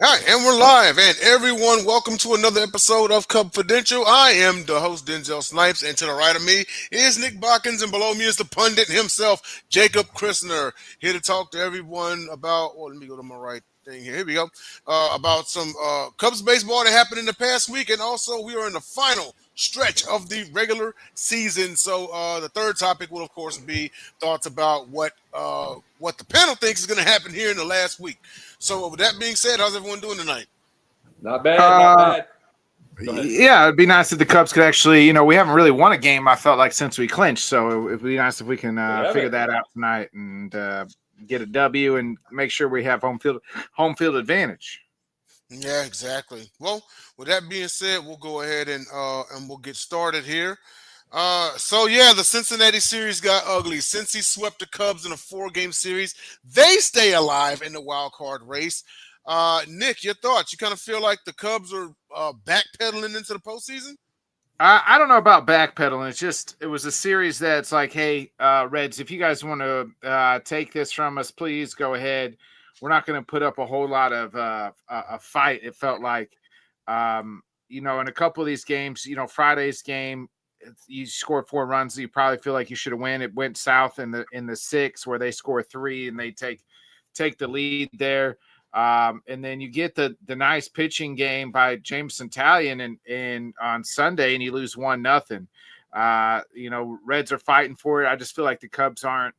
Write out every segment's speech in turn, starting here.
Hi, and we're live. And everyone, welcome to another episode of Cubfidential. I am the host, Denzel Snipes, and to the right of me is Nick Bockins, and below me is the pundit himself, Jacob Christner, here to talk to everyone about, let me go to my right thing here. Here we go. About some Cubs baseball that happened in the past week, and also we are in the final stretch of the regular season. So the third topic will, of course, be thoughts about what the panel thinks is going to happen here in the last week. So with that being said, how's everyone doing tonight? Not bad. Yeah, it'd be nice if the Cubs could actually, we haven't really won a game, I felt like, since we clinched. So it'd be nice if we can figure that out tonight and get a W and make sure we have home field advantage. Yeah, exactly. Well, with that being said, we'll go ahead and we'll get started here. The Cincinnati series got ugly. Cincy swept the Cubs in a 4-game series. They stay alive in the wild card race. Nick, your thoughts? You kind of feel like the Cubs are backpedaling into the postseason? I don't know about backpedaling. It was a series that's like, hey, Reds, if you guys want to take this from us, please go ahead. We're not going to put up a whole lot of a fight. It felt like, in a couple of these games, Friday's game, you scored 4 runs. You probably feel like you should have won. It went south in the 6 where they score 3 and they take the lead there. And then you get the nice pitching game by Jameson Taillon and on Sunday, and you lose 1-0. Reds are fighting for it. I just feel like the Cubs aren't.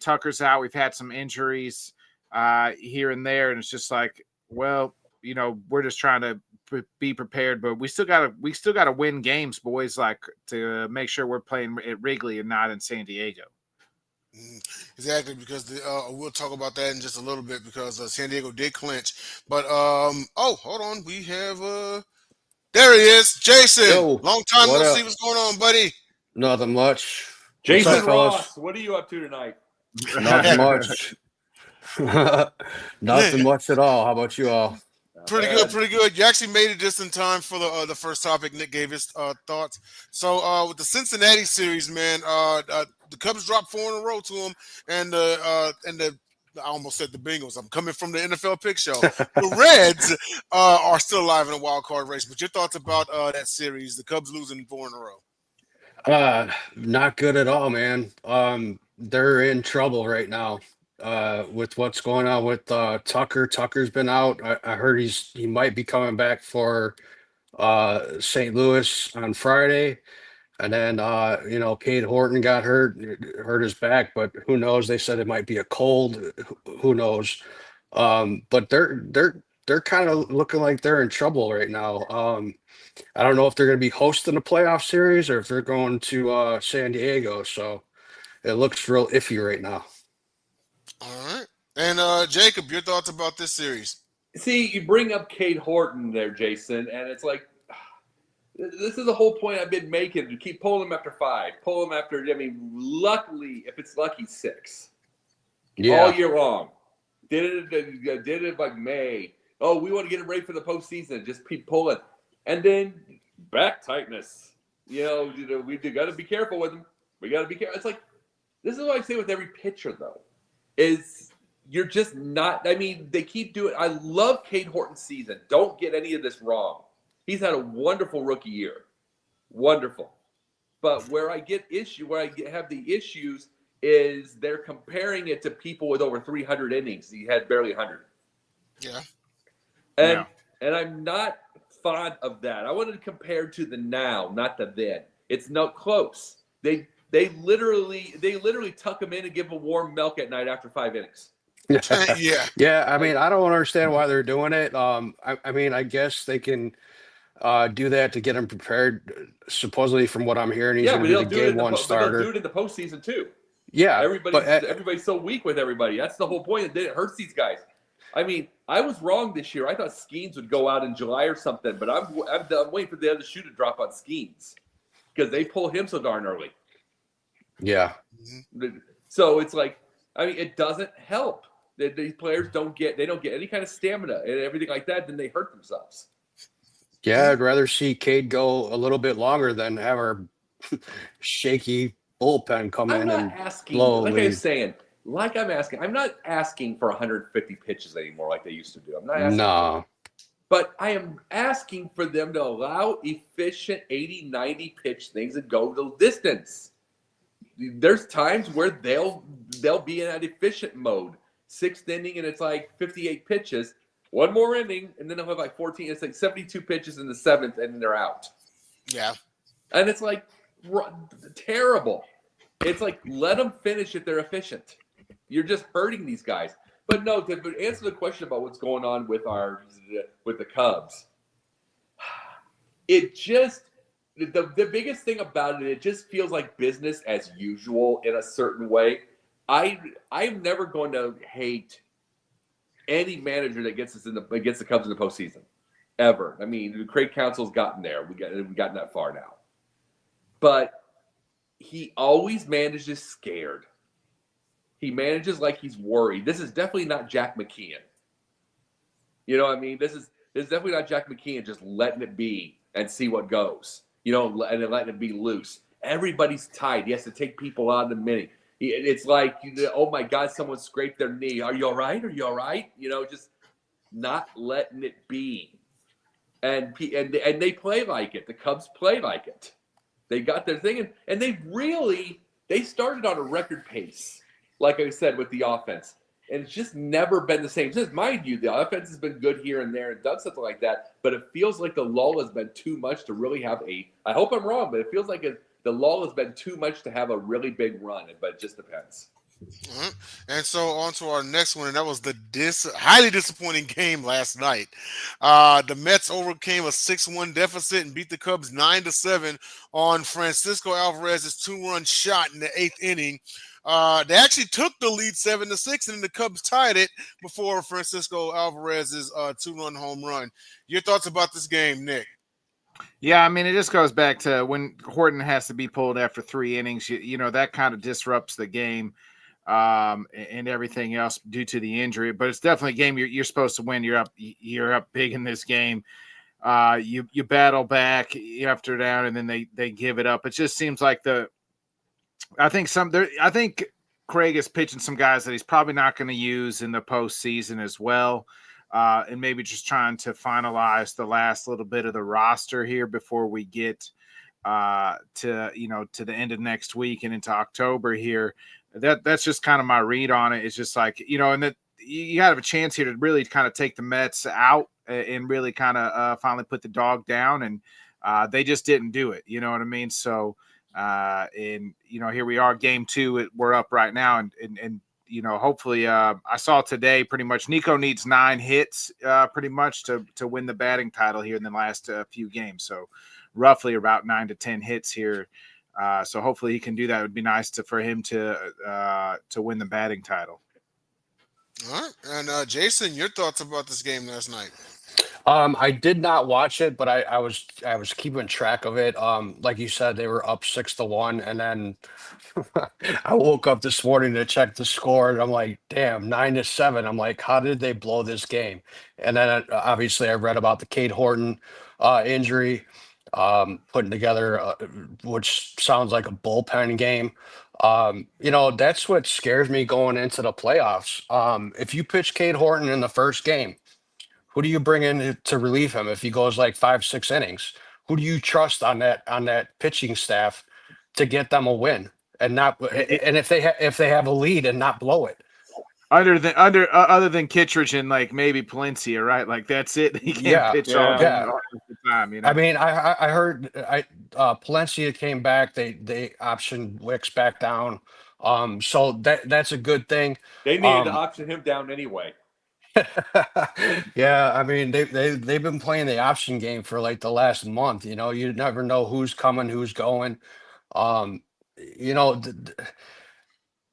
Tucker's out. We've had some injuries here and there, and it's just like, well, we're just trying to be prepared, but we still gotta win games, boys, like to make sure we're playing at Wrigley and not in San Diego. Exactly, because we'll talk about that in just a little bit because San Diego did clinch. But hold on, we have there he is, Jason. Yo, long time no up? see. What's going on, buddy? Nothing much. Jason up, Ross, what are you up to tonight? Nothing much. Nothing much at all. How about you all? Pretty good. You actually made it just in time for the first topic. Nick gave his thoughts. So with the Cincinnati series, man, the Cubs dropped 4 in a row to them, and the I almost said the Bengals. I'm coming from the NFL Pick Show. The Reds are still alive in a wild card race. But your thoughts about that series? The Cubs losing 4 in a row. Not good at all, man. They're in trouble right now. With what's going on with Tucker. Tucker's been out. I heard he might be coming back for St. Louis on Friday. And then Cade Horton got hurt his back, but who knows? They said it might be a cold. Who knows? But they're kind of looking like they're in trouble right now. I don't know if they're going to be hosting a playoff series or if they're going to San Diego. So it looks real iffy right now. All right. And Jacob, your thoughts about this series? See, you bring up Cade Horton there, Jason, and it's like, this is the whole point I've been making. To keep pulling him after 5, pull him after. Luckily, if it's lucky, 6. Yeah. All year long. Did it like May. Oh, we want to get him ready for the postseason. Just keep pulling, and then back tightness. We got to be careful with him. We got to be careful. It's like this is what I say with every pitcher, though. Is you're just not. They keep doing. I love Cade Horton's season. Don't get any of this wrong. He's had a wonderful rookie year, wonderful. But where I have the issues is they're comparing it to people with over 300 innings. He had barely 100. Yeah. And I'm not fond of that. I wanted to compare to the now, not the then. It's not close. They literally tuck him in and give him warm milk at night after 5 innings. Yeah. Yeah. I don't understand why they're doing it. I guess they can do that to get him prepared. Supposedly, from what I'm hearing, he's going to be the game 1 starter. They'll do it in the postseason too. Yeah. Everybody's so weak with everybody. That's the whole point. It hurts these guys. I was wrong this year. I thought Skeens would go out in July or something, but I'm waiting for the other shoe to drop on Skeens because they pull him so darn early. Yeah. So it's like, it doesn't help. These players don't get any kind of stamina and everything like that. Then they hurt themselves. Yeah, I'd rather see Cade go a little bit longer than have our shaky bullpen come in and blow. Like I was saying, like I'm not asking for 150 pitches anymore like they used to do. I'm not asking for No. that. But I am asking for them to allow efficient 80, 90 pitch things that go the distance. There's times where they'll be in that efficient mode. 6th inning and it's like 58 pitches. One more inning and then they'll have like 14. It's like 72 pitches in the 7th and then they're out. Yeah. And it's like terrible. It's like let them finish if they're efficient. You're just hurting these guys. But no, to answer the question about what's going on with the Cubs, it just the biggest thing about it just feels like business as usual in a certain way. I'm never going to hate any manager that gets the Cubs in the postseason ever. I mean, Craig Counsell's gotten there. We've gotten that far now, but he always manages scared. He manages like he's worried. This is definitely not Jack McKeon. You know what I mean? This is definitely not Jack McKeon just letting it be and see what goes. You know, and then letting it be loose. Everybody's tight. He has to take people out in a minute. It's like, oh my God, someone scraped their knee. Are you all right? Are you all right? You know, just not letting it be. And they play like it. The Cubs play like it. They got their thing, and they started on a record pace. Like I said, with the offense. And it's just never been the same. Just mind you, the offense has been good here and there and done something like that. But it feels like the lull has been too much to really have I hope I'm wrong, but it feels like the lull has been too much to have a really big run. But it just depends. Uh-huh. And so on to our next one, and that was the highly disappointing game last night. The Mets overcame a 6-1 deficit and beat the Cubs 9-7 on Francisco Alvarez's 2-run shot in the 8th inning. They actually took the lead 7-6, and then the Cubs tied it before Francisco Alvarez's 2-run home run. Your thoughts about this game, Nick? Yeah, I mean, it just goes back to when Horton has to be pulled after 3 innings. You know, that kind of disrupts the game and everything else due to the injury. But it's definitely a game you're supposed to win. You're up big in this game. You battle back after down, and then they give it up. It just seems like I think Craig is pitching some guys that he's probably not going to use in the postseason as well. And maybe just trying to finalize the last little bit of the roster here before we get to the end of next week and into October here. That's just kind of my read on it. It's just like, and that you have a chance here to really kind of take the Mets out and really kind of finally put the dog down, and they just didn't do it. You know what I mean? So, here we are, game 2. We're up right now, and hopefully, I saw today pretty much Nico needs 9 hits pretty much to win the batting title here in the last few games. So roughly about 9 to 10 hits here. So hopefully he can do that. It would be nice for him to win the batting title. All right. And Jason, your thoughts about this game last night? I did not watch it, but I was keeping track of it. Like you said, they were up 6-1, and then I woke up this morning to check the score, and I'm like, damn, 9-7. I'm like, how did they blow this game? And then obviously I read about the Cade Horton injury, putting together, which sounds like a bullpen game. That's what scares me going into the playoffs. If you pitch Cade Horton in the first game, who do you bring in to relieve him if he goes like 5-6 innings? Who do you trust on that pitching staff to get them a win and if they have a lead and not blow it? Other than Kittredge and like maybe Palencia, right? Like that's it. He can't pitch all the time. I mean, I heard Palencia came back. They optioned Wicks back down. So that's a good thing. They needed to option him down anyway. Yeah, I mean they've been playing the option game for like the last month. You never know who's coming, who's going.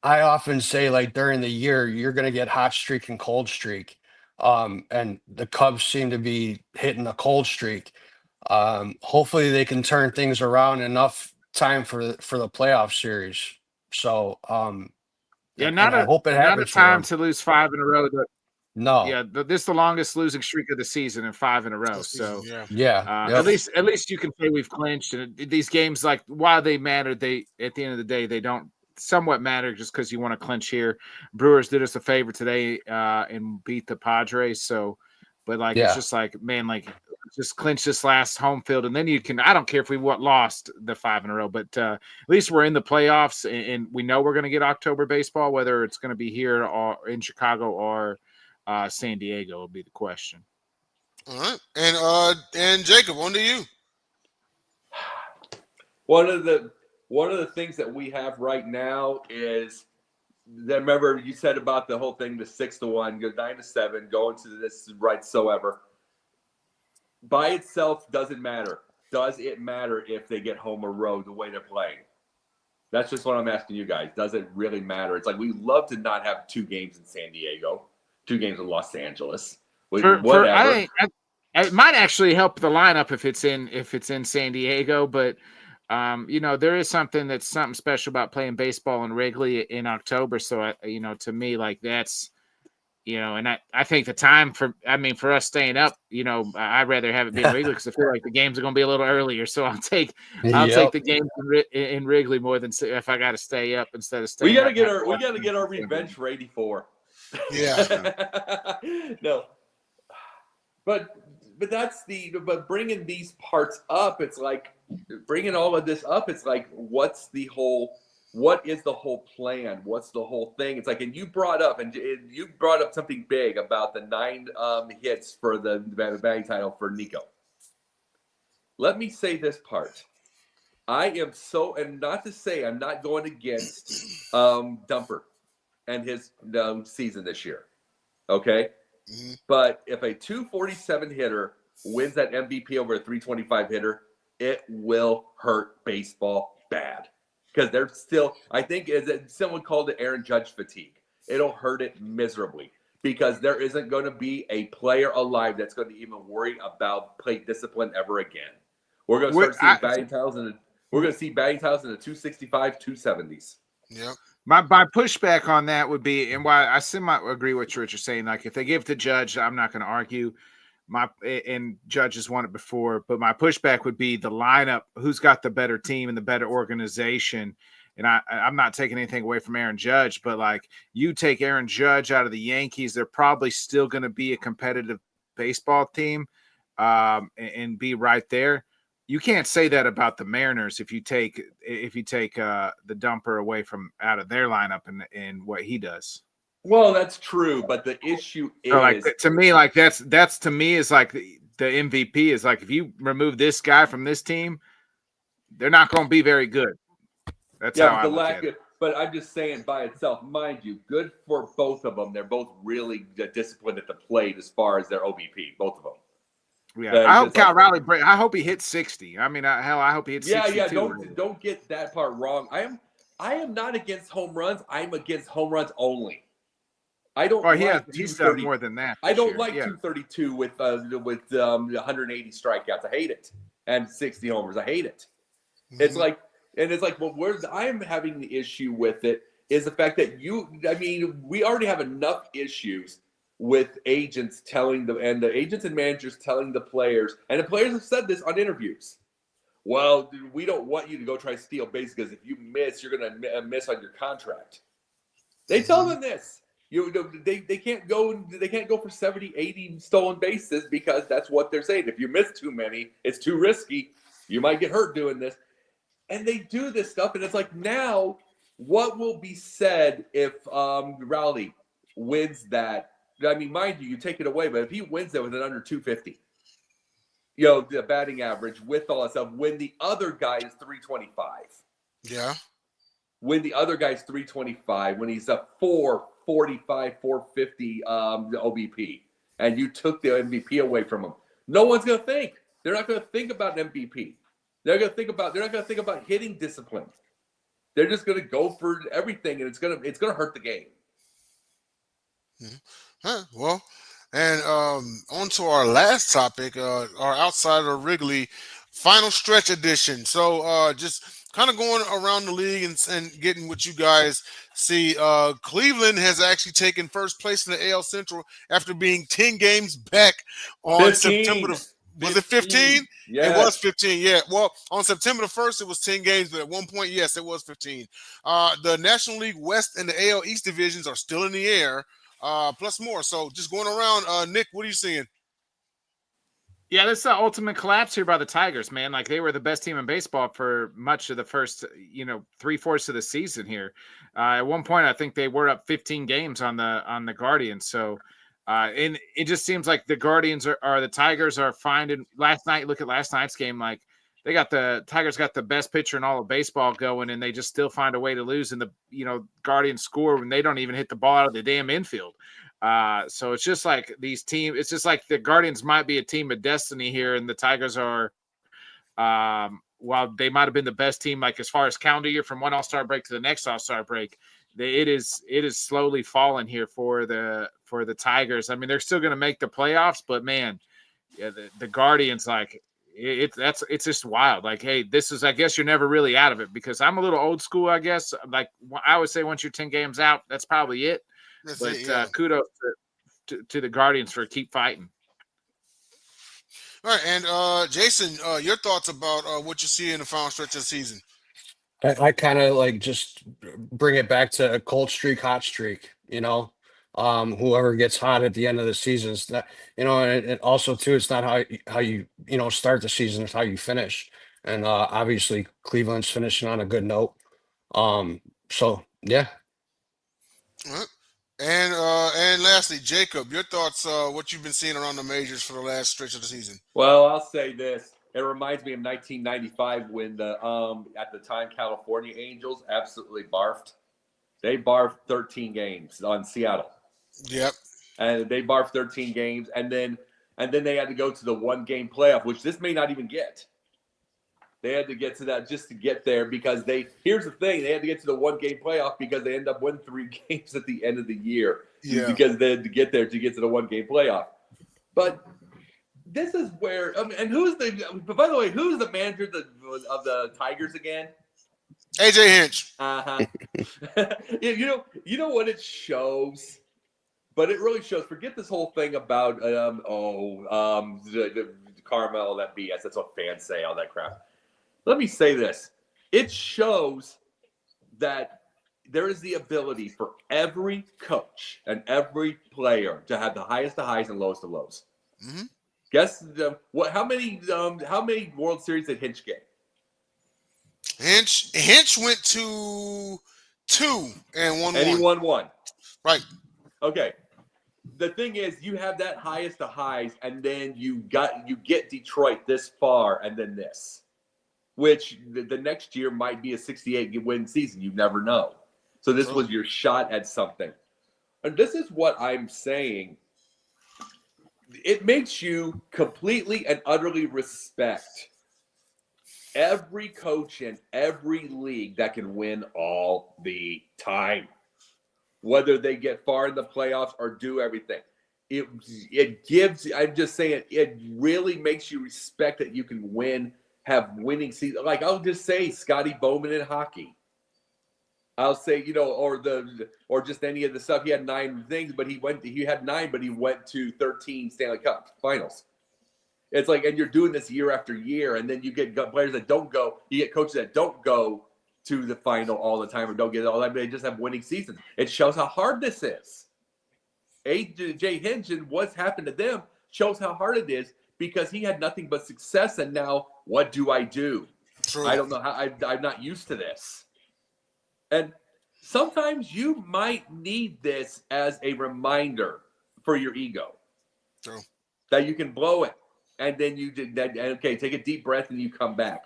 I often say, like, during the year you're going to get hot streak and cold streak, and the Cubs seem to be hitting a cold streak. Hopefully they can turn things around enough time for the playoff series. So I hope it happens. Not a time to lose 5 in a row. No. Yeah, this is the longest losing streak of the season in 5 in a row. So yeah. At least you can say we've clinched. And these games, like, while they matter, they at the end of the day they don't somewhat matter just because you want to clinch here. Brewers did us a favor today and beat the Padres. So, but like it's Yeah. just like, man, like just clinch this last home field, and then you can. I don't care if we lost the 5 in a row, but at least we're in the playoffs, and we know we're going to get October baseball. Whether it's going to be here or in Chicago or San Diego will be the question. All right, and Jacob, on to you. One of the things that we have right now is that, remember you said about the whole thing, the 6-1, go 9-7, going to this right soever. By itself doesn't matter. Does it matter if they get home or road the way they're playing? That's just what I'm asking you guys. Does it really matter? It's like we love to not have 2 games in San Diego, 2 games in Los Angeles. Whatever. It might actually help the lineup if it's in San Diego, but there is something special about playing baseball in Wrigley in October. So to me, like that's. And I think the time for us staying up, I'd rather have it be in Wrigley because I feel like the games are going to be a little earlier. So I'll take the games in Wrigley more than if I got to stay up instead of staying. We got to get our revenge ready for. Yeah. No. But bringing these parts up, it's like bringing all of this up. It's like, what is the whole plan? What's the whole thing? It's like, and you brought up something big about the 9 hits for the batting title for Nico. Let me say this part. I am so, and not to say I'm not going against Dumper and his season this year. Okay? Mm-hmm. But if a 247 hitter wins that MVP over a 325 hitter, it will hurt baseball bad. Because they're still, I think someone called it Aaron Judge fatigue. It'll hurt it miserably because there isn't going to be a player alive that's going to even worry about plate discipline ever again. We're going to start seeing batting titles in the 265, 270s. Yeah. My pushback on that would be, and why I semi agree with what you're saying. Like if they give it to Judge, I'm not going to argue. And Judge has won it before, but my pushback would be the lineup. Who's got the better team and the better organization? And I'm not taking anything away from Aaron Judge, but like you take Aaron Judge out of the Yankees, they're probably still going to be a competitive baseball team and be right there. You can't say that about the Mariners if you take the Dumper away from out of their lineup and what he does. Well, that's true, but the issue is to me, like that's to me is like the MVP is like if you remove this guy from this team, they're not going to be very good. That's how I look at it. But I'm just saying by itself, mind you, good for both of them. They're both really disciplined at the plate as far as their OBP, both of them. Yeah, I hope Cal Raleigh. I hope he hits 60. I mean, I hope he hits 60. Yeah. Don't get that part wrong. I am not against home runs. I'm against home runs only. I don't. He's done more than that. I don't like 232 with 180 strikeouts. I hate it, and 60 homers. I hate it. Mm-hmm. It's like, well, where I'm having the issue with it is the fact that we already have enough issues with agents the agents and managers telling the players, and the players have said this on interviews. Well, we don't want you to go try to steal bases because if you miss, you're going to miss on your contract. They tell them this. They can't go for 70, 80 stolen bases because that's what they're saying. If you miss too many, it's too risky. You might get hurt doing this. And they do this stuff, and it's like, now what will be said if Rowley wins that? I mean, mind you take it away, but if he wins that with an under 250, the batting average with all that stuff, when the other guy is 325. Yeah. When the other guy's 325, when he's a 445, 450 OBP, and you took the MVP away from him, no one's going to think. They're not going to think about an MVP. They're not going to think about hitting discipline. They're just going to go for everything, and it's going to hurt the game. Mm-hmm. Huh, well, and on to our last topic, our Outside of Wrigley final stretch edition. So just kind of going around the league and getting what you guys see. Cleveland has actually taken first place in the AL Central after being 10 games back on 15. September Was it 15? It Yes. was 15, yeah. Well, on September the 1st, it was 10 games, but at one point, yes, it was 15. The National League West and the AL East divisions are still in the air, plus more. So just going around, Nick, what are you seeing? Yeah, this is the ultimate collapse here by the Tigers, man. Like they were the best team in baseball for much of the first, 3/4 of the season here. At one point, I think they were up 15 games on the Guardians. So, and it just seems like the Guardians are the Tigers are finding. Last night, look at last night's game. Like the Tigers got the best pitcher in all of baseball going, and they just still find a way to lose. And the Guardians score when they don't even hit the ball out of the damn infield. So it's just like these teams. It's just like the Guardians might be a team of destiny here, and the Tigers are. While they might have been the best team, like as far as calendar year from one All-Star break to the next All-Star break, it is slowly falling here for the Tigers. I mean, they're still going to make the playoffs, but man, yeah, the Guardians it's just wild. Like, hey, this is, I guess you're never really out of it, because I'm a little old school, I guess. Like I would say, once you're 10 games out, that's probably it. Kudos to the Guardians for keep fighting. All right, and Jason, your thoughts about what you see in the final stretch of the season? I kind of like just bring it back to a cold streak, hot streak, whoever gets hot at the end of the season is not, and also too, it's not how you start the season, it's how you finish. And obviously Cleveland's finishing on a good note. So yeah. All right. And lastly, Jacob, your thoughts, what you've been seeing around the majors for the last stretch of the season? Well, I'll say this. It reminds me of 1995 when the at the time California Angels absolutely barfed. They barfed 13 games on Seattle. Yep. And they barfed 13 games, and then they had to go to the 1-game playoff, which this may not even get. They had to get to that just to get there, because here's the thing, they had to get to the 1-game playoff because they end up winning 3 games at the end of the year. Yeah. Because they had to get there to get to the 1-game playoff. But this is where, and by the way, who's the manager of the Tigers again? AJ Hinch. Uh-huh. you know what it shows? But it really shows, forget this whole thing about the Carmel, that BS. That's what fans say, all that crap. Let me say this. It shows that there is the ability for every coach and every player to have the highest of highs and lowest of lows. Mm-hmm. Guess how many World Series did Hinch get? Hinch went to 2 and won 1. And he won 1. Right. Okay. The thing is, you have that highest of highs, and then you get Detroit this far, and then this, which the next year might be a 68-win season. You never know. So this was your shot at something. And this is what I'm saying. It makes you completely and utterly respect every coach in every league that can win all the time, whether they get far in the playoffs or do everything. It gives, I'm just saying, it really makes you respect that you can win, have winning season. Like, I'll just say Scotty Bowman in hockey. I'll say, or just any of the stuff. He had 9 things, but he had 9, but he went to 13 Stanley Cup finals. It's like, and you're doing this year after year, and then you get players that don't go, you get coaches that don't go to the final all the time or don't get it all that, but they just have winning seasons. It shows how hard this is. AJ Hinch and what's happened to them shows how hard it is, because he had nothing but success, and now what do I do? True. I don't know how. I'm not used to this. And sometimes you might need this as a reminder for your ego. True. That you can blow it, and then take a deep breath and you come back.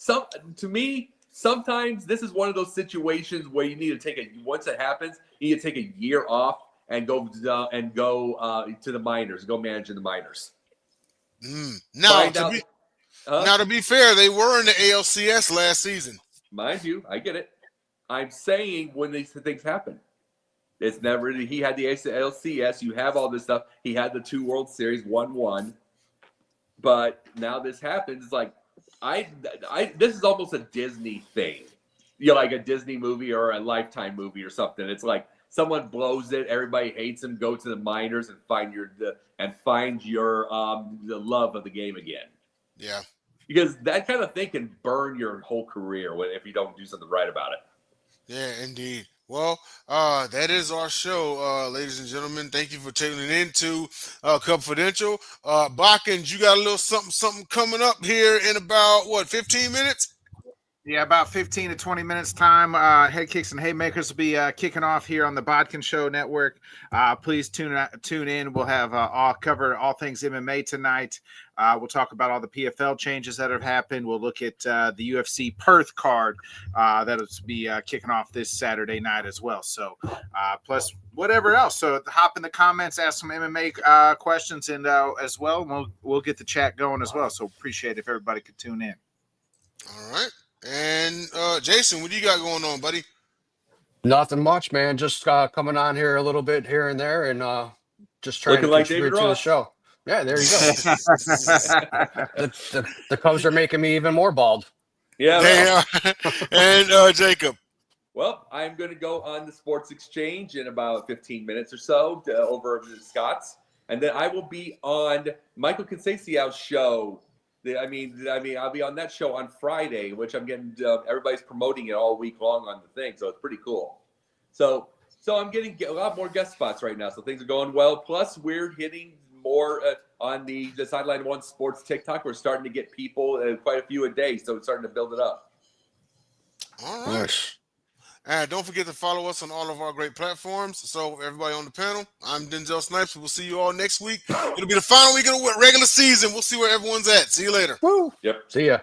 To me, sometimes this is one of those situations where you need to once it happens, you need to take a year off and go to the minors, go manage in the minors. Now, to be fair, they were in the ALCS last season. Mind you, I get it. I'm saying when these things happen, it's never. He had the ALCS. You have all this stuff. He had the 2 World Series, 1-1. But now this happens. It's like this is almost a Disney thing. Like a Disney movie or a Lifetime movie or something. It's like someone blows it, everybody hates him. Go to the minors and find your the love of the game again. Yeah. Because that kind of thing can burn your whole career if you don't do something right about it. Yeah, indeed. Well, that is our show, ladies and gentlemen. Thank you for tuning in to Cubfidential. Bockins, you got a little something coming up here in about, 15 minutes? Yeah, about 15 to 20 minutes time. Head Kicks and Haymakers will be kicking off here on the Bodkin Show Network. Please tune in. We'll have cover all things MMA tonight. We'll talk about all the PFL changes that have happened. We'll look at the UFC Perth card that'll be kicking off this Saturday night as well. So, plus whatever else. So hop in the comments, ask some MMA questions, and as well, we'll get the chat going as well. So appreciate it if everybody could tune in. All right. And Jason, what do you got going on, buddy? Nothing much, man. Just coming on here a little bit here and there, and just trying Looking to like contribute David to the Ross. show. Yeah, there you go. the Cubs are making me even more bald. Yeah. They and Jacob. Well, I'm going to go on the Sports Exchange in about 15 minutes or so over to Scott's, and then I will be on Michael Conceicio's show. I'll be on that show on Friday, which I'm getting. Everybody's promoting it all week long on the thing, so it's pretty cool. So I'm getting a lot more guest spots right now, so things are going well. Plus, we're hitting more on the Sideline One Sports TikTok. We're starting to get people, quite a few a day, so it's starting to build it up. All right. Nice. And don't forget to follow us on all of our great platforms. So, everybody on the panel, I'm Denzel Snipes. We'll see you all next week. It'll be the final week of the regular season. We'll see where everyone's at. See you later. Woo. Yep. See ya.